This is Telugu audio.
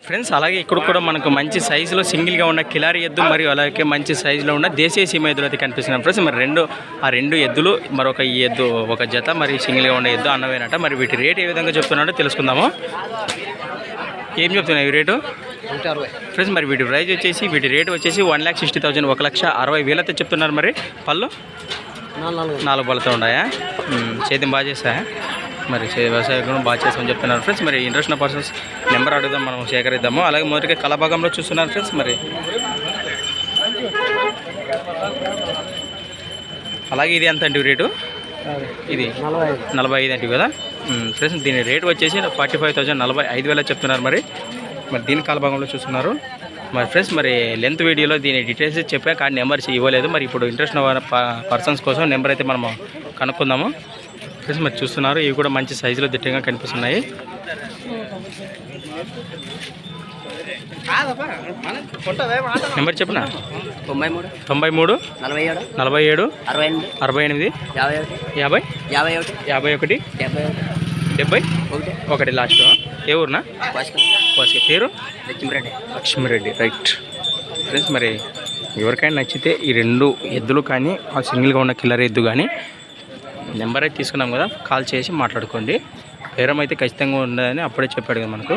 ఫ్రెండ్స్ అలాగే ఇక్కడ కూడా మనకు మంచి సైజులో సింగిల్గా ఉన్న కిలారి ఎద్దు మరియు అలాగే మంచి సైజులో ఉన్న దేశీయ సీమ ఎద్దులు అయితే కనిపిస్తున్నాయి ఫ్రెండ్స్. మరి రెండు ఎద్దులు మరొక ఈ ఎద్దు ఒక జత మరి సింగిల్గా ఉన్న ఎద్దు అన్నవేనట. మరి వీటి రేట్ ఏ విధంగా చెప్తున్నాడో తెలుసుకుందాము. ఏం చెప్తున్నాయి ఈ రేటు ఫ్రెండ్స్? మరి వీటి ప్రైజ్ వచ్చేసి వీటి రేటు వచ్చేసి 1,60,000 1,60,000 చెప్తున్నారు. మరి పళ్ళు 4 పళ్ళతో ఉన్నాయా? సేద్యం బాగా చేస్తాయా? మరి వ్యవసాయం బాగా చేస్తామని చెప్తున్నారు ఫ్రెండ్స్. మరి ఇంట్రెస్ట్ ఉన్న పర్సన్స్ నెంబర్ అడుగుదాం, మనం సేకరిద్దాము. అలాగే మొదటిగా కలభాగంలో చూస్తున్నారు ఫ్రెండ్స్. మరి అలాగే ఇది ఎంత అంటే రేటు? ఇది 45 అంటే కదా ఫ్రెండ్స్. దీని రేటు వచ్చేసి 45,000 45,000 చెప్తున్నారు. మరి దీని కాలభాగంలో చూస్తున్నారు మరి ఫ్రెండ్స్. మరి లెంత్ వీడియోలో దీని డీటెయిల్స్ చెప్పా కానీ నెంబర్స్ ఇవ్వలేదు. మరి ఇప్పుడు ఇంట్రెస్ట్ ఉన్న పర్సన్స్ కోసం నెంబర్ అయితే మనము కనుక్కుందాము ఫ్రెండ్స్. మరి చూస్తున్నారు ఇవి కూడా మంచి సైజులో దిట్టంగా కనిపిస్తున్నాయి. నెంబర్ చెప్పనా? 93 47 68 50 51 71 లాస్ట్. ఏ ఊరునా? పేరు లక్ష్మిరెడ్డి రైట్ ఫ్రెండ్స్. మరి ఎవరికైనా నచ్చితే ఈ రెండు ఎద్దులు కానీ ఆ సింగిల్గా ఉన్న కిల్లర్ ఎద్దు కానీ నెంబర్ అయితే తీసుకున్నాం కదా, కాల్ చేసి మాట్లాడుకోండి. బేరం అయితే ఖచ్చితంగా ఉండదని అప్పుడే చెప్పాడు కదా మనకు.